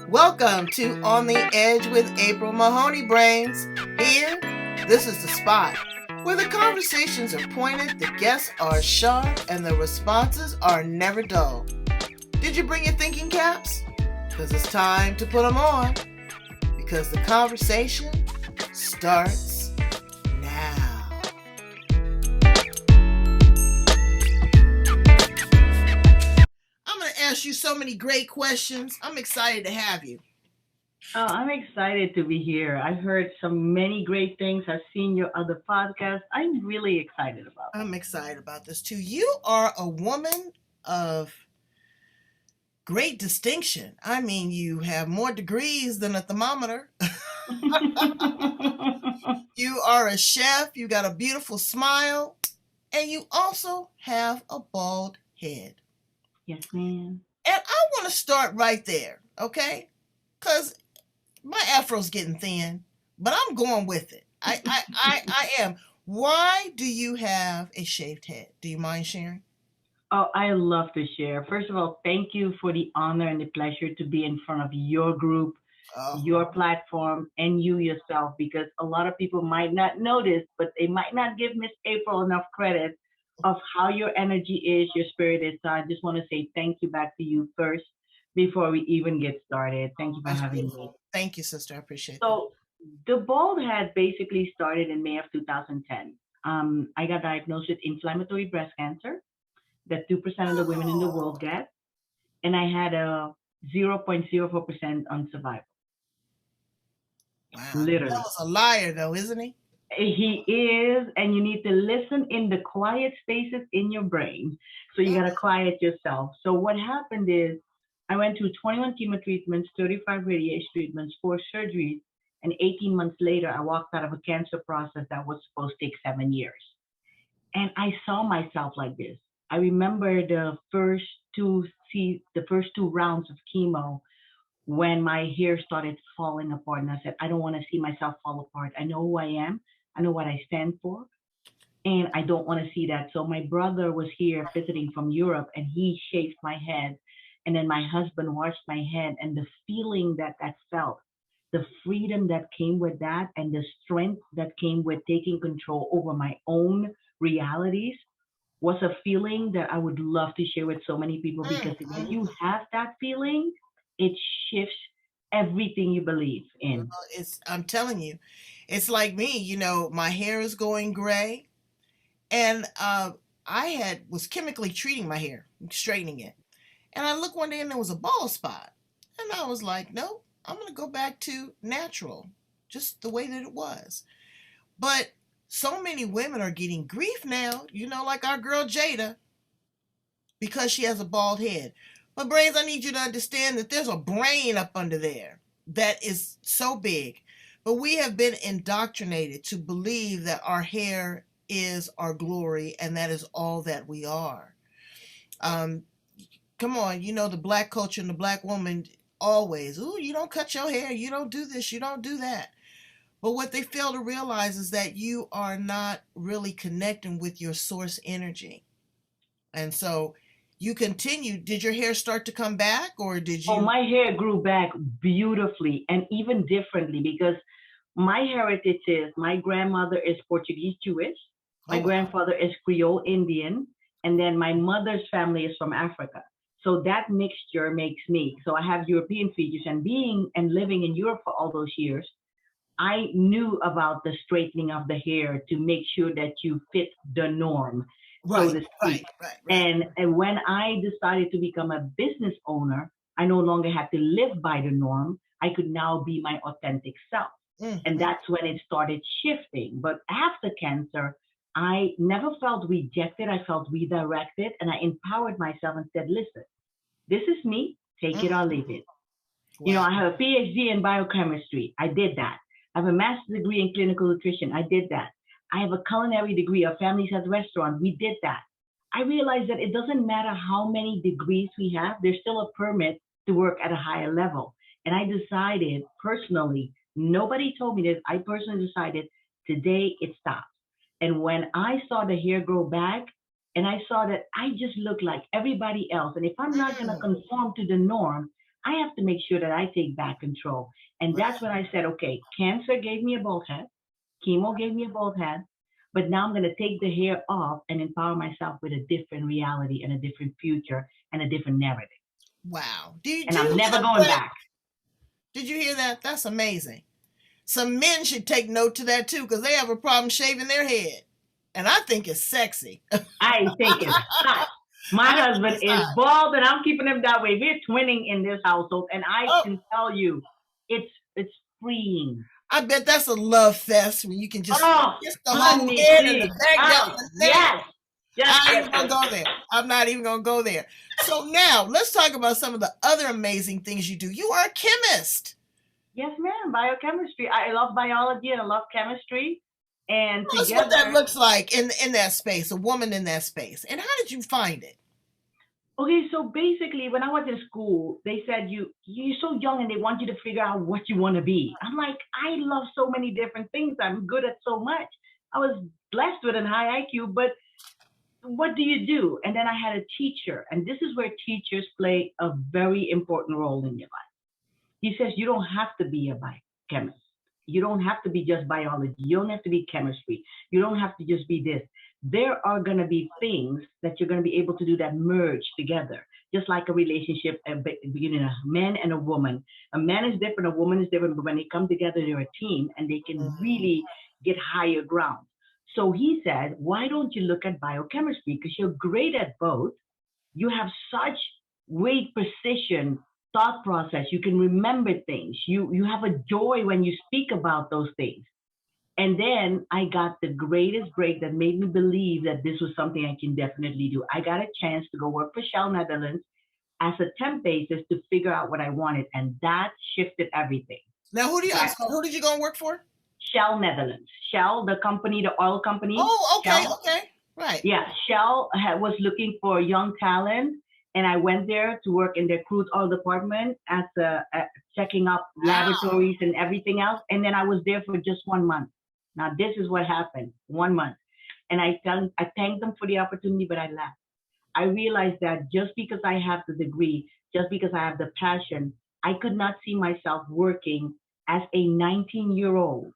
Welcome to On the Edge with April Mahoney Brains. Here, this is the spot where the conversations are pointed, the guests are sharp, and the responses are never dull. Did you bring your thinking caps? Because it's time to put them on. Because the conversation starts now. I'm going to ask you so many great questions. I'm excited to have you. Oh, I'm excited to be here. I've heard so many great things. I've seen your other podcasts. I'm really excited about I'm excited about this too. You are a woman of great distinction. I mean, you have more degrees than a thermometer. it. You are a chef, you got a beautiful smile, and you also have a bald head. Yes, ma'am. And I want to start right there, okay? Because my afro's getting thin, but I'm going with it. I am. Why do you have a shaved head? Do you mind sharing? Oh, I love to share. First of all, thank you for the honor and the pleasure to be in front of your group, Oh, your platform, and you yourself, because a lot of people might not notice, but they might not give Miss April enough credit of how your energy is, your spirit is. So I just want to say thank you back to you first before we even get started. Thank you for that's having me. beautiful. Thank you, sister. I appreciate that. So the bald had basically started in May of 2010. I got diagnosed with inflammatory breast cancer that 2% of the women in the Oh, world get, and I had a 0.04% on survival, wow. The literally. devil's a liar, though, isn't he? He is, and you need to listen in the quiet spaces in your brain. So you got to quiet yourself. So what happened is I went through 21 chemo treatments, 35 radiation treatments, 4 surgeries, and 18 months later, I walked out of a cancer process that was supposed to take 7 years. And I saw myself like this. I remember the first two rounds of chemo when my hair started falling apart, and I said, I don't want to see myself fall apart. I know who I am. I know what I stand for, and I don't want to see that. So my brother was here visiting from Europe, and he shaved my head, and then my husband washed my head, and the feeling that felt, the freedom that came with that, and the strength that came with taking control over my own realities was a feeling that I would love to share with so many people, because when you have that feeling, it shifts everything you believe Well, in. I'm telling you, it's like me, my hair is going gray. And I was chemically treating my hair, straightening it. And I looked one day and there was a bald spot. And I was like, nope, I'm going to go back to natural, just the way that it was. But so many women are getting grief now, like our girl Jada, because she has a bald head. But Brains, I need you to understand that there's a brain up under there that is so big. But we have been indoctrinated to believe that our hair is our glory and that is all that we are. Um, Come on, the black culture and the black woman always, ooh, you don't cut your hair, you don't do this, you don't do that. But what they fail to realize is that you are not really connecting with your source energy. And so you continue. Did your hair start to come back or did Oh, you? my hair grew back beautifully and even differently, because my heritage is my grandmother is Portuguese Jewish, Oh, my wow. grandfather is Creole Indian, and then my mother's family is from Africa. So that mixture makes me. So I have European features, and being and living in Europe for all those years, I knew about the straightening of the hair to make sure that you fit the norm, so Right, to right, speak. right, right. And when I decided to become a business owner, I no longer had to live by the norm. I could now be my authentic self. And Mm-hmm. that's when it started shifting. But after cancer, I never felt rejected. I felt redirected, and I empowered myself and said, listen, this is me. Take it or Mm-hmm. leave it. Wow. I have a PhD in biochemistry. I did that. I have a master's degree in clinical nutrition. I did that. I have a culinary degree, a family's health restaurant. We did that. I realized that it doesn't matter how many degrees we have, there's still a permit to work at a higher level. And I decided personally, nobody told me this. I personally decided today it stops. And when I saw the hair grow back, and I saw that I just look like everybody else, and if I'm not going to Mm. conform to the norm, I have to make sure that I take back control. And that's when I said, okay, cancer gave me a bald head, chemo gave me a bald head, but now I'm going to take the hair off and empower myself with a different reality and a different future and a different narrative. Wow. And Do I'm you never hear going that? back. Did you hear that? That's amazing. Some men should take note to that too, because they have a problem shaving their head. And I think it's sexy. I think it's hot. My I think husband it's is hot. bald, and I'm keeping him that way. We're twinning in this household, and I Oh, can tell you, it's freeing. I bet that's a love fest when you can just Oh, kiss the whole honey, head and the please. back down Oh, the neck. yes. Yes, I ain't yes, even gonna yes. go there. I'm not even gonna go there. So now let's talk about some of the other amazing things you do. You are a chemist. Yes, ma'am. Biochemistry. I love biology and I love chemistry. And Tell us what that together, looks like in that space, a woman in that space. And how did you find it? okay, so basically, when I was in school, they said you're so young and they want you to figure out what you want to be. I'm like, I love so many different things. I'm good at so much. I was blessed with a high IQ, but what do you do? And then I had a teacher, and this is where teachers play a very important role in your life. He says you don't have to be a biochemist. You don't have to be just biology. You don't have to be chemistry. You don't have to just be this. There are going to be things that you're going to be able to do that merge together, just like a relationship between a man and a woman. A man is different, a woman is different, but when they come together, they're a team and they can Mm, really get higher ground. So he said, why don't you look at biochemistry? Because you're great at both. You have such great precision thought process. You can remember things. You have a joy when you speak about those things. And then I got the greatest break that made me believe that this was something I can definitely do. I got a chance to go work for Shell Netherlands as a temp basis to figure out what I wanted, and that shifted everything. now, who do you? I'm That sorry. Who did you go and work for? Shell Netherlands, Shell, the company, the oil company, Oh, okay, Shell. okay, right. Yeah, Shell was looking for young talent, and I went there to work in their crude oil department as checking up Wow. laboratories and everything else. And then I was there for just 1 month. Now this is what happened: 1 month, and I thanked them for the opportunity, but I left. I realized that just because I have the degree, just because I have the passion, I could not see myself working as a 19-year-old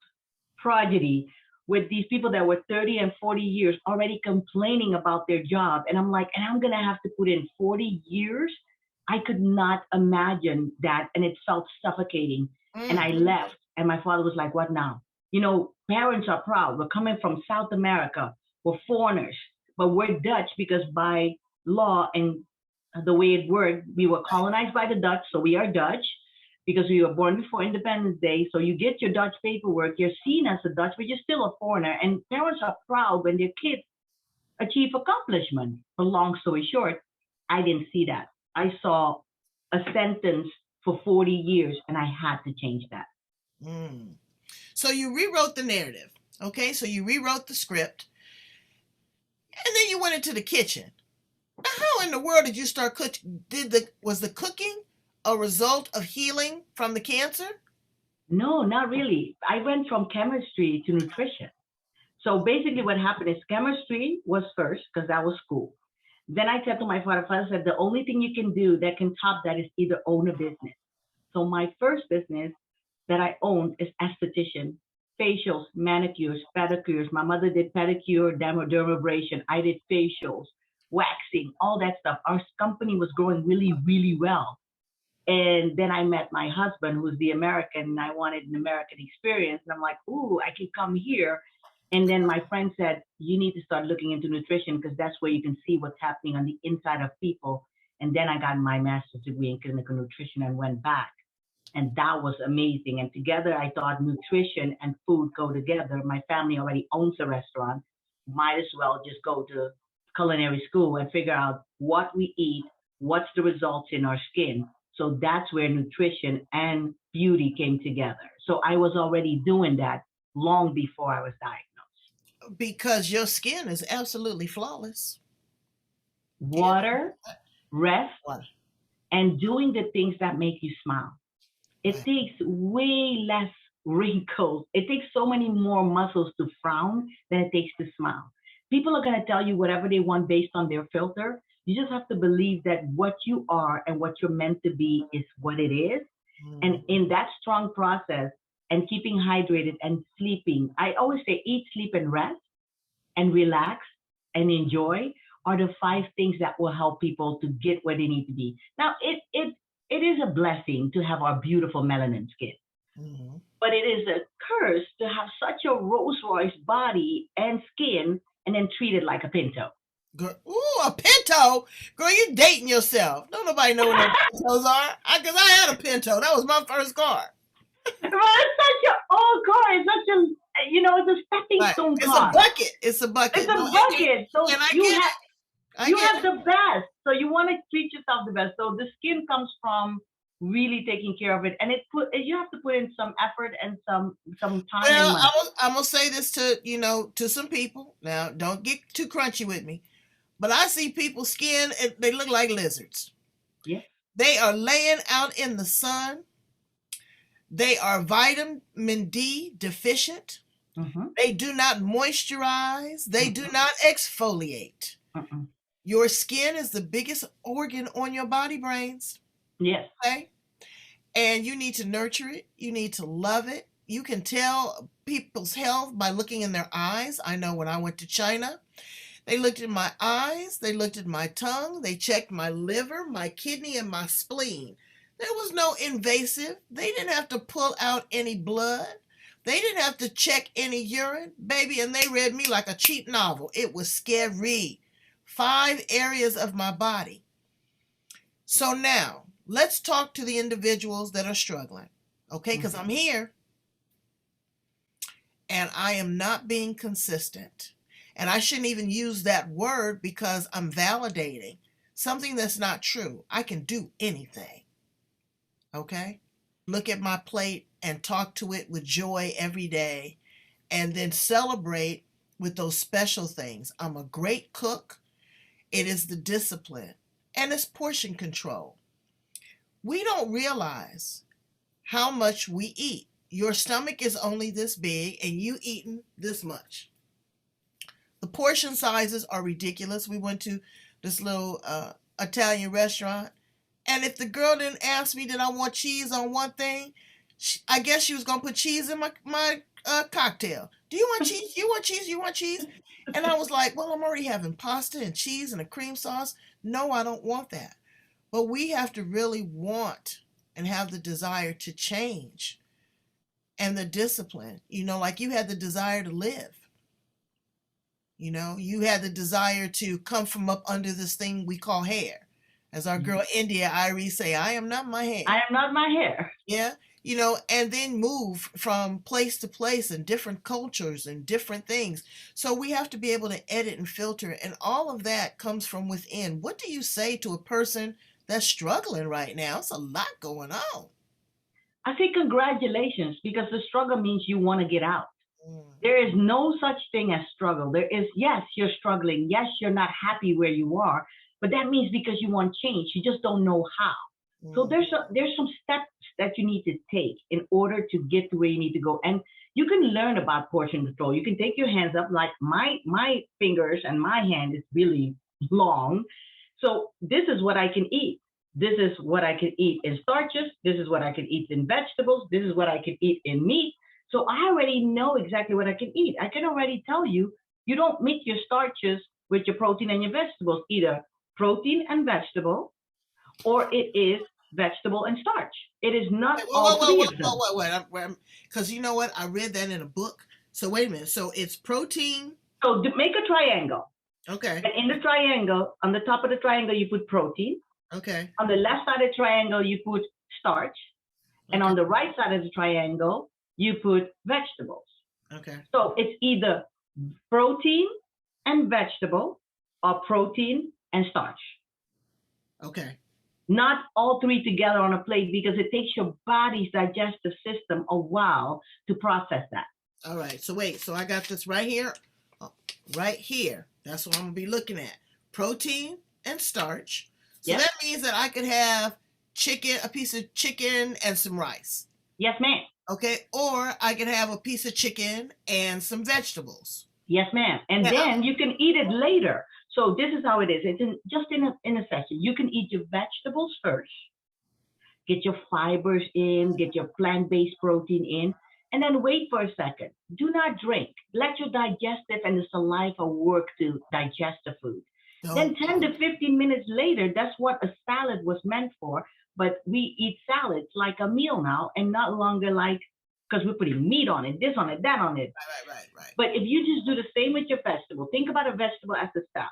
prodigy with these people that were 30 and 40 years already complaining about their job. And I'm like, and I'm going to have to put in 40 years. I could not imagine that. And it felt suffocating. And Mm, I left. And my father was like, what now? You know, parents are proud. We're coming from South America. We're foreigners, but we're Dutch because by law and the way it worked, we were colonized by the Dutch. So we are Dutch because we were born before Independence Day. So you get your Dutch paperwork, you're seen as a Dutch, but you're still a foreigner. And parents are proud when their kids achieve accomplishment. But long story short, I didn't see that. I saw a sentence for 40 years and I had to change that. mm. So you rewrote the narrative. Okay, so you rewrote the script, and then you went into the kitchen. Now, how in the world did you start cooking? Did the was the cooking a result of healing from the cancer? No, not really. I went from chemistry to nutrition. So basically, what happened is chemistry was first because that was school. Then I said to my father said, the only thing you can do that can top that is either own a business. So my first business that I owned is esthetician, facials, manicures, pedicures. My mother did pedicure, dermabrasion. I did facials, waxing, all that stuff. Our company was growing really, really well. And then I met my husband, who's the American, and I wanted an American experience. And I'm like, ooh, I can come here. And then my friend said, you need to start looking into nutrition because that's where you can see what's happening on the inside of people. And then I got my master's degree in clinical nutrition and went back. And that was amazing. And together I thought nutrition and food go together. My family already owns a restaurant. Might as well just go to culinary school and figure out what we eat, what's the results in our skin. So that's where nutrition and beauty came together. So I was already doing that long before I was diagnosed. Because your skin is absolutely flawless. Yeah. Water, rest, Right. and doing the things that make you smile. It Right. takes way less wrinkles. It takes so many more muscles to frown than it takes to smile. People are going to tell you whatever they want based on their filter, You just have to believe that what you are and what you're meant to be is what it is. And Mhm. in that strong process and keeping hydrated and sleeping, I always say eat, sleep, and rest and relax and enjoy are the five things that will help people to get where they need to be. Now, it is a blessing to have our beautiful melanin skin, Mhm. but it is a curse to have such a Rolls Royce body and skin and then treat it like a Pinto. Girl, ooh, a Pinto. Girl, you dating yourself. Don't nobody know what no Pintos are. Cause I had a Pinto. That was my first car. Well, it's such an old car. It's such a, it's a stepping Like stone it's a car. bucket. It's a It's bucket. No, a bucket. So and I you get have it. I you get have it. the best. So you want to treat yourself the best. So the skin comes from really taking care of it, and you have to put in some effort and some time and Well, money. I'm gonna say this to to some people. Now, don't get too crunchy with me, but I see people's skin and they look like lizards. Yes. They are laying out in the sun. They are vitamin D deficient. Mm-hmm. They do not moisturize. They do Mm-mm. not exfoliate. Mm-mm. Your skin is the biggest organ on your body, brains. Yes. Okay? And you need to nurture it. You need to love it. You can tell people's health by looking in their eyes. I know when I went to China, they looked at my eyes, they looked at my tongue, they checked my liver, my kidney, and my spleen. There was no invasive. They didn't have to pull out any blood. They didn't have to check any urine, baby, and they read me like a cheap novel. It was scary. 5 areas of my body. So now, let's talk to the individuals that are struggling, okay? Because Mm-hmm. I'm here and I am not being consistent. And I shouldn't even use that word because I'm validating something that's not true. I can do anything, okay? Look at my plate and talk to it with joy every day and then celebrate with those special things. I'm a great cook. It is the discipline and it's portion control. We don't realize how much we eat. Your stomach is only this big and you eating this much. The portion sizes are ridiculous. We went to this little Italian restaurant, and if the girl didn't ask me did I want cheese on one thing, I guess she was gonna put cheese in my cocktail. Do you want cheese? You want cheese? You want cheese? And I was like, well, I'm already having pasta and cheese and a cream sauce. No, I don't want that. But we have to really want and have the desire to change and the discipline. Like you had the desire to live. You had the desire to come from up under this thing we call hair. As our girl India Irie say, I am not my hair. I am not my hair. Yeah. And then move from place to place and different cultures and different things. So we have to be able to edit and filter, and all of that comes from within. What do you say to a person that's struggling right now? It's a lot going on. I say congratulations because the struggle means you want to get out. Mm, There is no such thing as struggle. There is, yes, you're struggling. Yes, you're not happy where you are, but that means because you want change. You just don't know how. So mm, there's some steps that you need to take in order to get to where you need to go. And you can learn about portion control. You can take your hands up, like my fingers and my hand is really long. So this is what I can eat. This is what I can eat in starches. This is what I can eat in vegetables. This is what I can eat in meat. So I already know exactly what I can eat. I can already tell you, you don't mix your starches with your protein and your vegetables, either protein and vegetable, or it is vegetable and starch. It is not wait, all whoa, whoa, three whoa, of them. whoa, whoa, wait. Because you know what? I read that in a book. So wait a minute. So it's protein. So make a triangle. Okay. And in the triangle, on the top of the triangle, you put protein. Okay. On the left side of the triangle, you put starch. And Okay. on the right side of the triangle, you put vegetables. Okay. So it's either protein and vegetable or protein and starch. Okay. Not all three together on a plate because it takes your body's digestive system a while to process that. All right. So wait. So I got this right here. Oh, right here. That's what I'm gonna be looking at. Protein and starch. So Yes? that means that I could have chicken, a piece of chicken and some rice. Yes, ma'am. Okay. Or I could have a piece of chicken and some vegetables. Yes, ma'am. And Now, then you can eat it later. So this is how it is. It's just in a session. You can eat your vegetables first, get your fibers in, get your plant-based protein in, and then wait for a second. Do not drink. Let your digestive and the saliva work to digest the food. Then don't 10 to 15 minutes later, that's what a salad was meant for. But we eat salads like a meal now and not longer like, because we're putting meat on it, this on it, that on it. right. But if you just do the same with your vegetable, think about a vegetable as a salad.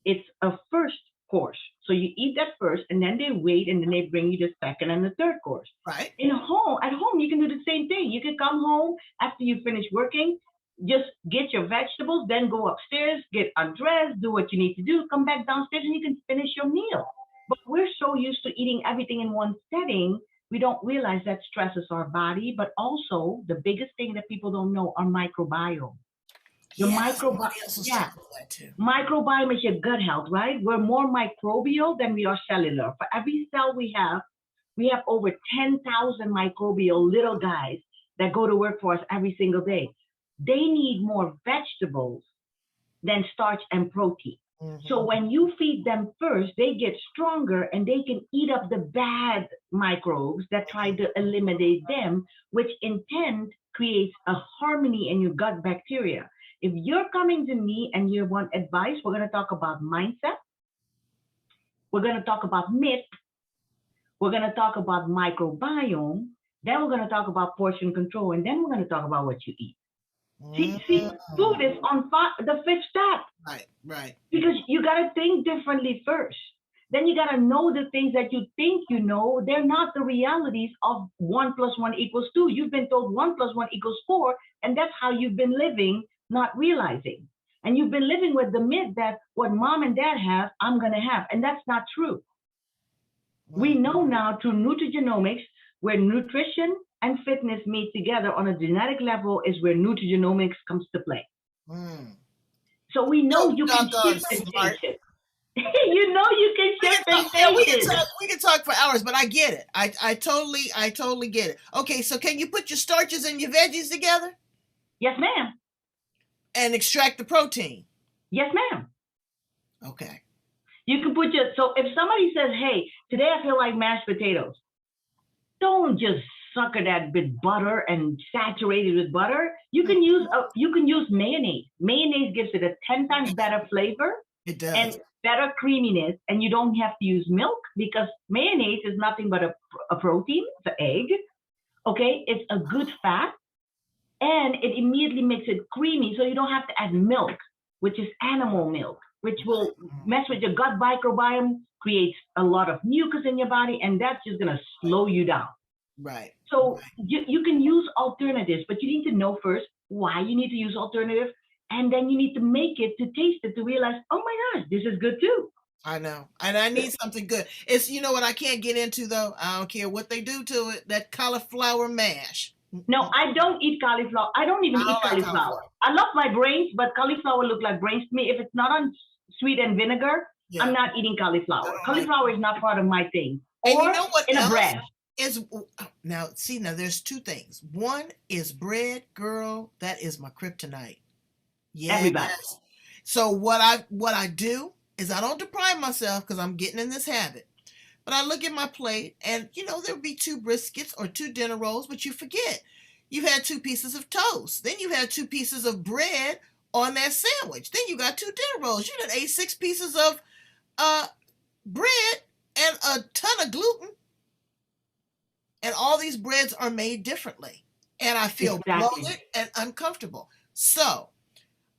It's a first course. So you eat that first, and then they wait, and then they bring you the second and the third course. Right. At home, you can do the same thing. You can come home after you finish working, just get your vegetables, then go upstairs, get undressed, do what you need to do, come back downstairs, and you can finish your meal. But we're so used to eating everything in one setting, we don't realize that stresses our body, but also the biggest thing that people don't know, our microbiome. Your Yeah, microbiome, somebody else was yeah, telling me that too. microbiome is your gut health, right? We're more microbial than we are cellular. For every cell we have over 10,000 microbial little guys that go to work for us every single day. They need more vegetables than starch and protein. So Hmm. when you feed them first, they get stronger and they can eat up the bad microbes that try to eliminate them, which in turn creates a harmony in your gut bacteria. If you're coming to me and you want advice, we're going to talk about mindset. We're going to talk about myth. We're going to talk about microbiome. Then we're going to talk about portion control. And then we're going to talk about what you eat. See, food is on the fifth step Right. because you got to think differently first. Then you got to know the things that you think you know. They're not the realities of 1 plus 1 equals 2. You've been told 1 plus 1 equals 4, and that's how you've been living, not realizing. And you've been living with the myth that what mom and dad have, I'm going to have. And that's not true. We Mm. know now through nutrigenomics where nutrition and fitness meet together on a genetic level is where nutrigenomics comes to play. Mm. So we know So you can doggone shift and change smart. it. You know you can We can shift and talk, yeah, change it. we can talk for hours, but I get it. I totally get it. Okay, so can you put your starches and your veggies together Yes, ma'am. and extract the protein? Yes, ma'am. Okay. You can put your so if somebody says, "Hey, today I feel like mashed potatoes," don't just sucker that with butter and saturate it with butter. You can use mayonnaise. Mayonnaise gives it a 10 times better flavor It and does. better creaminess, and you don't have to use milk because mayonnaise is nothing but a protein, the egg. Okay, it's a good fat, and it immediately makes it creamy, so you don't have to add milk, which is animal milk, which will Mm. mess with your gut microbiome, creates a lot of mucus in your body, and that's just gonna slow you down. Right. So you can use alternatives, but you need to know first why you need to use alternatives, and then you need to make it to taste it to realize, oh my gosh, this is good too. I know. And I need something good. It's you know what I can't get into though? I don't care what they do to it. That cauliflower mash. No, I don't eat cauliflower. I don't even I eat don't like cauliflower. cauliflower. I love my brains, but cauliflower look like brains to me. If it's not on sweet and vinegar, I'm Yeah. not eating I cauliflower. don't like Cauliflower is not part of my thing. and you Or know what in a else bread. is now see now there's two things. One is bread, girl, that is my kryptonite. Everybody. Yes. So what I do is I don't deprive myself because I'm getting in this habit. But I look at my plate and there'll be two briskets or two dinner rolls, but you forget. You've had two pieces of toast. Then you had two pieces of bread on that sandwich. Then you got two dinner rolls. You done ate 6 pieces of uh bread and a ton of gluten. And all these breads are made differently. And I feel Exactly. bloated and uncomfortable. So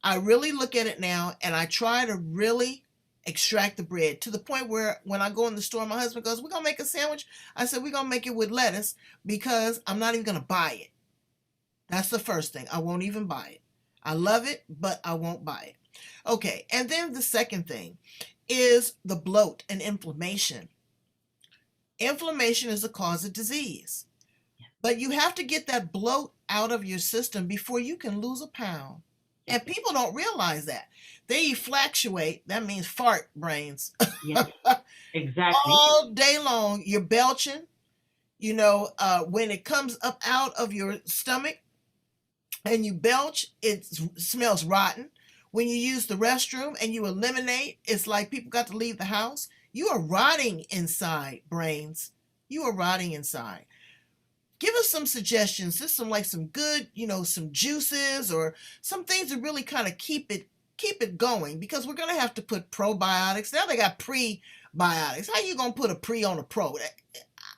I really look at it now and I try to really extract the bread to the point where when I go in the store, my husband goes, "We're going to make a sandwich." I said, "We're going to make it with lettuce because I'm not even going to buy it." That's the first thing. I won't even buy it. I love it, but I won't buy it. Okay. And then the second thing is the bloat and inflammation. Inflammation is the cause of disease, but you have to get that bloat out of your system before you can lose a pound. Yes. And people don't realize that. They fluctuate, that means fart brains. Yes. Exactly. All day long, you're belching. When it comes up out of your stomach, and you belch, it smells rotten. When you use the restroom and you eliminate, it's like people got to leave the house. You are rotting inside, brains. You are rotting inside. Give us some suggestions. Just some good, some juices or some things to really kind of keep it going, because we're gonna have to put probiotics. Now they got prebiotics. How you gonna put a pre on a pro?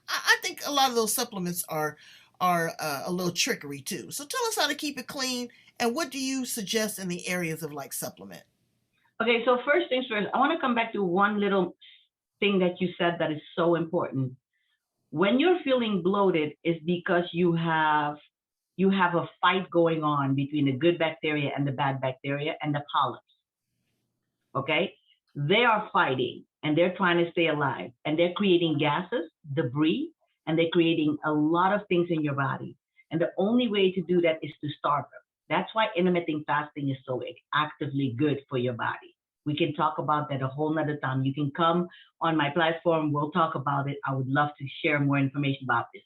I think a lot of those supplements are a little trickery too. So tell us how to keep it clean, and what do you suggest in the areas of like supplement? Okay, so first things first, I want to come back to one little thing that you said that is so important. When you're feeling bloated, is because you have a fight going on between the good bacteria and the bad bacteria and the polyps. Okay, they are fighting and they're trying to stay alive, and they're creating gases, debris, and they're creating a lot of things in your body. And the only way to do that is to starve them. That's why intermittent fasting is so actively good for your body. We can talk about that a whole nother time. You can come on my platform. We'll talk about it. I would love to share more information about this.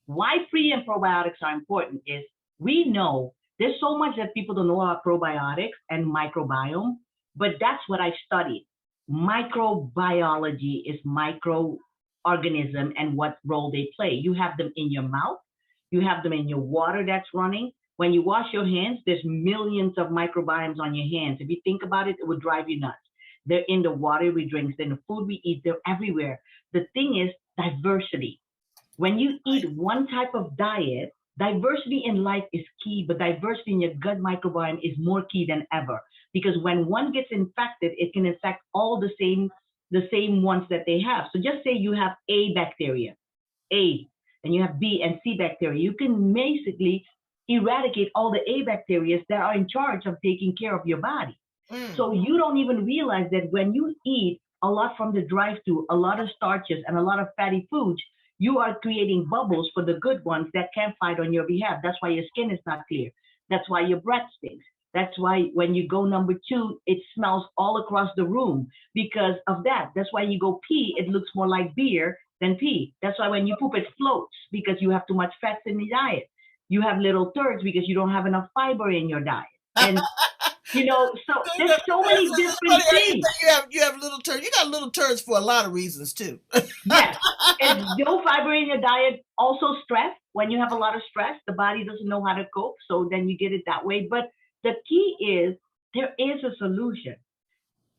Why pre and probiotics are important is we know there's so much that people don't know about probiotics and microbiome, but that's what I studied. Microbiology is microorganism and what role they play. You have them in your mouth, you have them in your water that's running. When you wash your hands, there's millions of microbiomes on your hands. If you think about it, it would drive you nuts. They're in the water we drink, they're in the food we eat, they're everywhere. The thing is diversity. When you eat one type of diet, diversity in life is key, but diversity in your gut microbiome is more key than ever. Because when one gets infected, it can infect all the same ones that they have. So just say you have A bacteria, A, and you have B and C bacteria. You can basically eradicate all the A bacteria that are in charge of taking care of your body. Mm. So you don't even realize that when you eat a lot from the drive-through, a lot of starches and a lot of fatty foods, you are creating bubbles for the good ones that can't fight on your behalf. That's why your skin is not clear. That's why your breath stinks. That's why when you go number two, it smells all across the room because of that. That's why you go pee, it looks more like beer than pee. That's why when you poop, it floats because you have too much fats in the diet. You have little turds because you don't have enough fiber in your diet. And so there's so many It's different funny how you things. say you have little turds. You got little turds for a lot of reasons too. Yes, it's no fiber in your diet. Also, stress. When you have a lot of stress, the body doesn't know how to cope, so then you get it that way. But the key is there is a solution.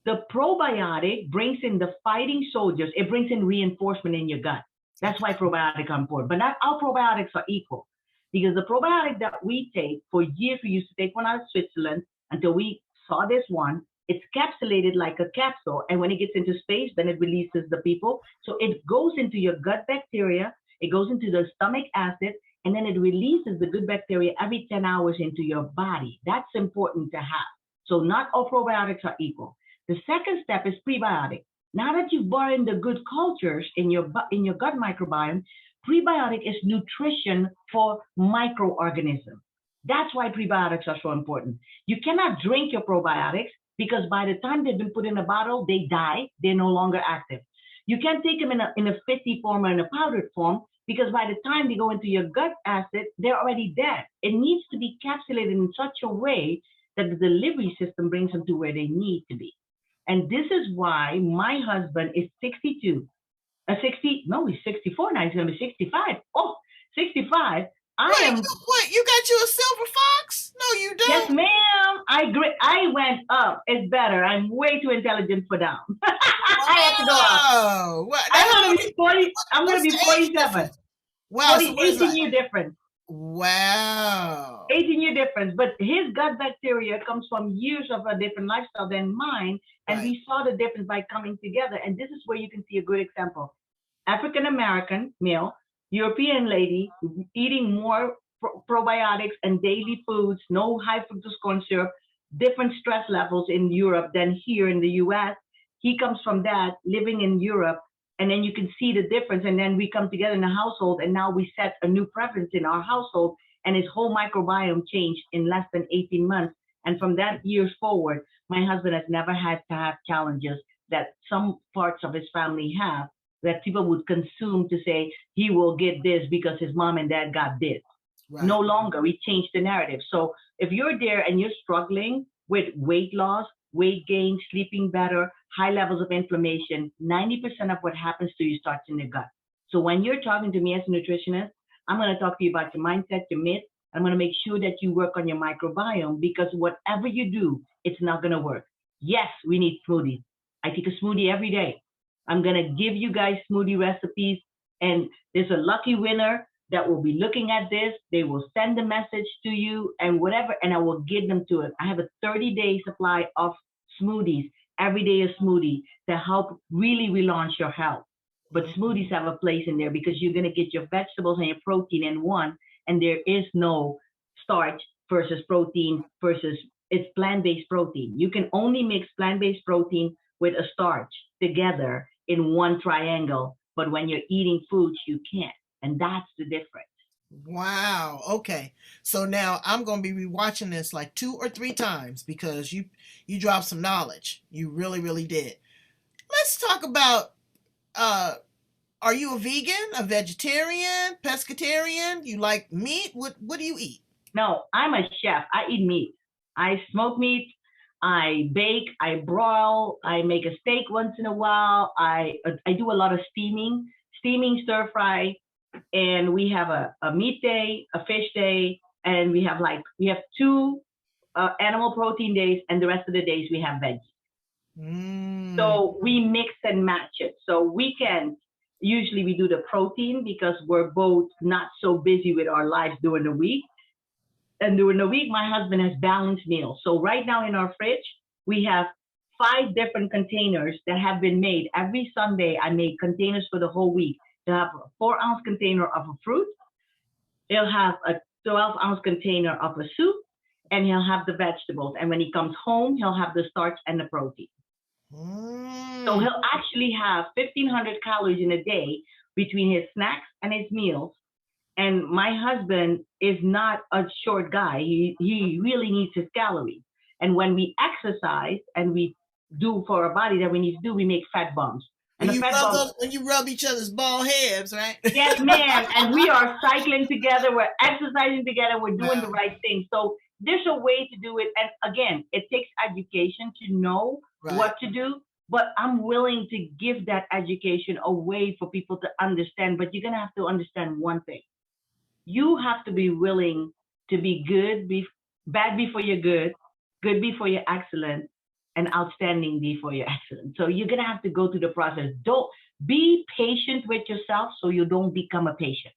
The probiotic brings in the fighting soldiers. It brings in reinforcement in your gut. That's why probiotics are important. But not all probiotics are equal. Because the probiotic that we take, for years we used to take one out of Switzerland until we saw this one. It's capsulated like a capsule. And when it gets into space, then it releases the people. So it goes into your gut bacteria, it goes into the stomach acid, and then it releases the good bacteria every 10 hours into your body. That's important to have. So not all probiotics are equal. The second step is prebiotic. Now that you've brought in the good cultures in your gut microbiome, prebiotic is nutrition for microorganisms. That's why prebiotics are so important. You cannot drink your probiotics because by the time they've been put in a bottle, they die. They're no longer active. You can't take them in a fizzy form or in a powdered form because by the time they go into your gut acid, they're already dead. It needs to be capsulated in such a way that the delivery system brings them to where they need to be. And this is why my husband is 62. 60, no, he's 64 now. He's going to be 65. Oh, 65. I Wait, am, what? You got you a silver fox? No, you yes, don't. ma'am. I went up. It's better. I'm way too intelligent for down. I have to go up. Wow. What? Now, I'm going to be 40. I'm going what's to the be age 47. difference? Wow. 40, So what is 18 that? year difference. Wow. 18-year difference. But his gut bacteria comes from years of a different lifestyle than mine. And Right. we saw the difference by coming together. And this is where you can see a good example. African American male, European lady eating more probiotics and daily foods, no high fructose corn syrup, different stress levels in Europe than here in the US. He comes from that, living in Europe, and then you can see the difference. And then we come together in a household, and now we set a new preference in our household, and his whole microbiome changed in less than 18 months. And from that years forward, my husband has never had to have challenges that some parts of his family have that people would consume to say he will get this because his mom and dad got this. No Right. longer. We changed the narrative. So if you're there and you're struggling with weight loss, weight gain, sleeping better, high levels of inflammation, 90% of what happens to you starts in the gut. So when you're talking to me as a nutritionist, I'm going to talk to you about your mindset, your myth. I'm going to make sure that you work on your microbiome because whatever you do, it's not going to work. Yes, we need smoothies. I take a smoothie every day. I'm going to give you guys smoothie recipes, and there's a lucky winner that will be looking at this. They will send the message to you and whatever, and I will give them to it. I have a 30-day supply of smoothies, every day a smoothie to help really relaunch your health. But Mm. smoothies have a place in there because you're going to get your vegetables and your protein in one, and there is no starch versus protein versus it's plant-based protein. You can only mix plant-based protein with a starch together in one triangle, but when you're eating foods, you can't. And that's the difference. Wow. Okay. So now I'm going to be rewatching this like 2 or 3 times because you dropped some knowledge. You really really did. Let's talk about uh are you a vegan, a vegetarian, pescatarian? You like meat? What do you eat? No, I'm a chef. I eat meat. I smoke meat. I bake. I broil. I make a steak once in a while. I do a lot of steaming stir fry, and we have a meat day, a fish day, and we have two animal protein days, and the rest of the days we have veg. Mm. So we mix and match it. So weekends, usually we do the protein because we're both not so busy with our lives during the week. And during the week, my husband has balanced meals. So right now in our fridge, we have 5 different containers that have been made. Every Sunday, I make containers for the whole week. To have a 4-ounce container of a fruit. He'll have a 12-ounce container of a soup, and he'll have the vegetables. And when he comes home, he'll have the starch and the protein. So Mm. he'll actually have 1,500 calories in a day between his snacks and his meals. And my husband is not a short guy. He really needs his calories. And when we exercise and we do for our body that we need to do, we make fat bombs. And the fat bombs, When you rub each other's bald heads, right? yes, man. And we are cycling together. We're exercising together. We're doing the Wow. right thing. So there's a way to do it. And again, it takes education to know Right. what to do. But I'm willing to give that education away for people to understand. But you're going to have to understand one thing. You have to be willing to be bad before you're good before you're excellent, and outstanding before you're excellent. So you're gonna have to go through the process. Don't be patient with yourself so you don't become a patient.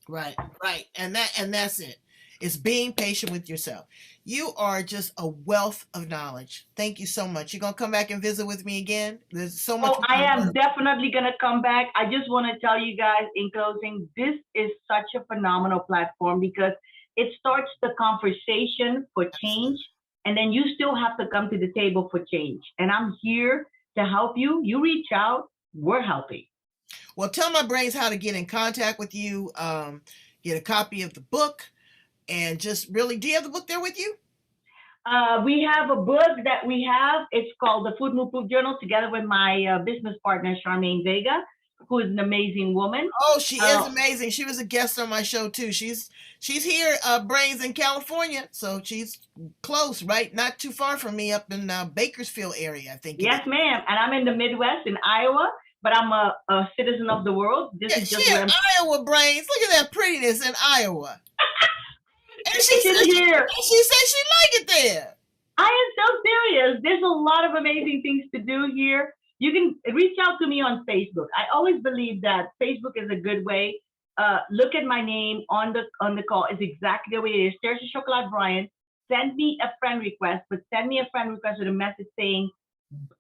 Right, right. That's it. It's being patient with yourself. You are just a wealth of knowledge. Thank you so much. You're gonna come back and visit with me again. There's so much Oh, more I to am learn. definitely gonna come back. I just want to tell you guys in closing, this is such a phenomenal platform because it starts the conversation for change, Absolutely. and then you still have to come to the table for change. And I'm here to help you. You reach out, we're helping. Well, tell my brains how to get in contact with you. Get a copy of the book, and just really. Do you have the book there with you? We have a book that we have. It's called The Food Move Food Journal, together with my business partner, Charmaine Vega, who is an amazing woman. Oh, she is Uh, amazing. She was a guest on my show too. She's here, brains in California, so she's close, right? Not too far from me, up in Bakersfield area, I think it is. yes, ma'am. And I'm in the Midwest in Iowa, but I'm a citizen of the world. This Yeah, is she just where in I'm Iowa, brains. Look at that prettiness in Iowa. And stationed here. she said she like it there. I am so serious. There's a lot of amazing things to do here. You can reach out to me on Facebook. I always believe that Facebook is a good way. Look at my name on the call. It's exactly the way it is. Tirza Chocolaad Bryant. Send me a friend request, but send me a friend request with a message saying,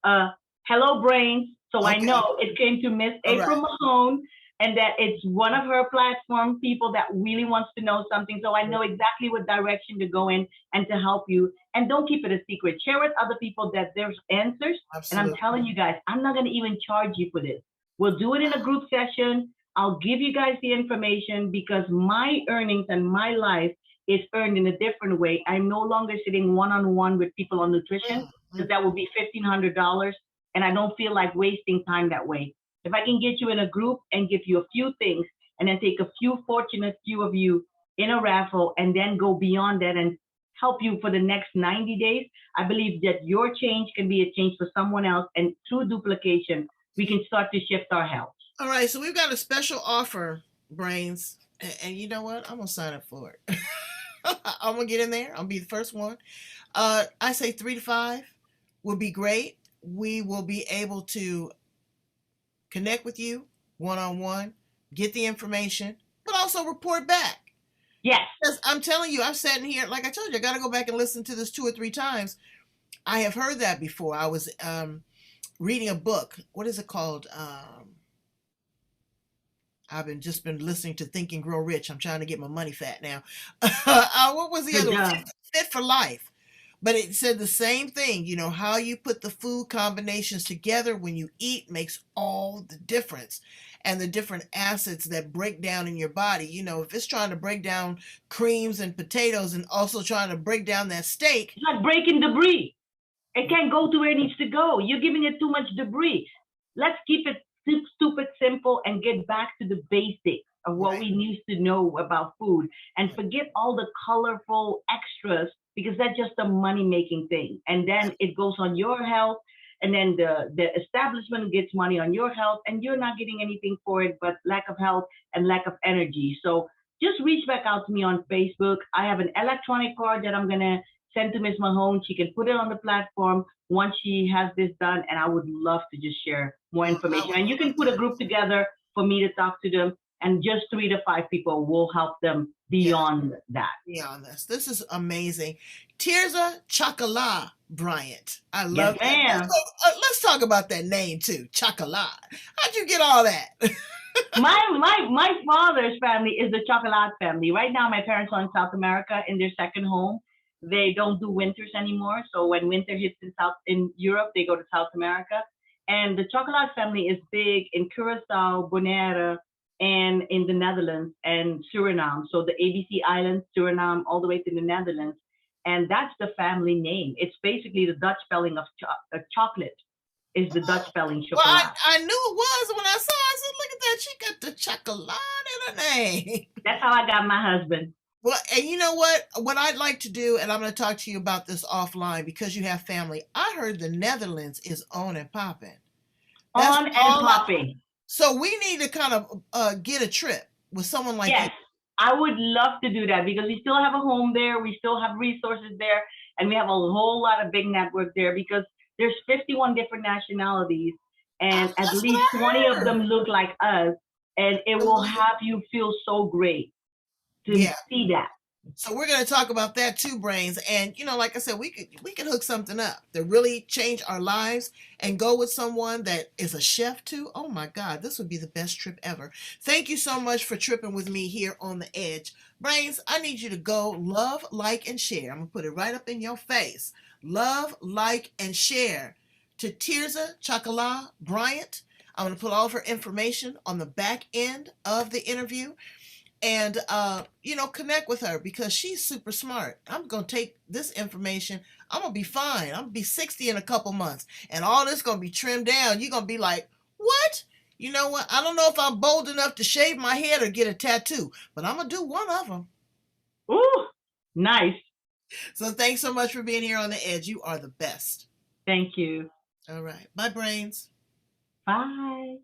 uh, "Hello, Brains." So I Okay. know it came to Miss All April right. Mahoney, and that it's one of her platform people that really wants to know something. So I know exactly what direction to go in and to help you. And don't keep it a secret. Share with other people that there's answers. And I'm Absolutely. telling you guys, I'm not going to even charge you for this. We'll do it in a group session. I'll give you guys the information because my earnings and my life is earned in a different way. I'm no longer sitting one on one with people on nutrition Mm-hmm. because that would be $1,500. And I don't feel like wasting time that way. If I can get you in a group and give you a few things and then take a few fortunate few of you in a raffle and then go beyond that and help you for the next 90 days, I believe that your change can be a change for someone else. And through duplication, we can start to shift our health. All right, so we've got a special offer, Brains. And you know what? I'm going to sign up for it. I'm going to get in there. I'll be the first one. I say 3 to 5 will be great. We will be able to connect with you one on one, get the information, but also report back. Yes. Because I'm telling you, I've sat in here, like I told you, I got to go back and listen to this 2 or 3 times. I have heard that before. I was reading a book. What is it called? I've been listening to Think and Grow Rich. I'm trying to get my money fat now. What was the Good other one? job. Fit for Life. But it said the same thing. You know, how you put the food combinations together when you eat makes all the difference. And the different acids that break down in your body. You know, if it's trying to break down creams and potatoes and also trying to break down that steak. It's like breaking debris. It can't go to where it needs to go. You're giving it too much debris. Let's keep it stupid simple and get back to the basics of what Right. we need to know about food and forget all the colorful extras because that's just a money making thing. And then it goes on your health. And then the establishment gets money on your health, and you're not getting anything for it but lack of health and lack of energy. So just reach back out to me on Facebook. I have an electronic card that I'm going to send to Miss Mahoney. She can put it on the platform once she has this done, and I would love to just share more information. And you can put a group together for me to talk to them, and just 3 to 5 people will help them beyond that. Beyond this. This is amazing. Tirza Chocolaad Bryant. I Yes, love that. ma'am. Let's talk about that name too. Chocolaad. How'd you get all that? My father's family is the Chocolaad family. Right now, my parents are in South America in their second home. They don't do winters anymore. So when winter hits in Europe, they go to South America. And the Chocolaad family is big in Curacao, Bonaire, and in the Netherlands and Suriname. So the ABC Islands, Suriname, all the way to the Netherlands. And that's the family name. It's basically the Dutch spelling of chocolate is the Dutch spelling Well, chocolate. I knew it was when I saw. I said, "Look at that! She got the chocolate in her name." That's how I got my husband. Well, and you know what? What I'd like to do, and I'm going to talk to you about this offline because you have family. I heard the Netherlands is on and popping. That's On and all. popping. So we need to kind of get a trip with someone like Yes, you. I would love to do that because we still have a home there. We still have resources there. And we have a whole lot of big network there because there's 51 different nationalities and at That's what least I 20 of them heard. look like us. And it will have you feel so great to Yeah. see that. So we're going to talk about that too, Brains. And you know, like I said, we could hook something up that really change our lives and go with someone that is a chef too. Oh my God, this would be the best trip ever. Thank you so much for tripping with me here on the edge. Brains, I need you to go love, like, and share. I'm gonna put it right up in your face. Love, like, and share to Tirza Chocolaad Bryant. I'm gonna put all of her information on the back end of the interview and connect with her because she's super smart. I'm gonna take this information. I'm gonna be fine. I'm gonna be 60 in a couple months, and all this gonna be trimmed down. You're gonna be like, what? You know what? I don't know if I'm bold enough to shave my head or get a tattoo, but I'm gonna do one of them. Ooh, nice. So thanks so much for being here on the edge. You are the best. Thank you. All right, bye, Brains. Bye.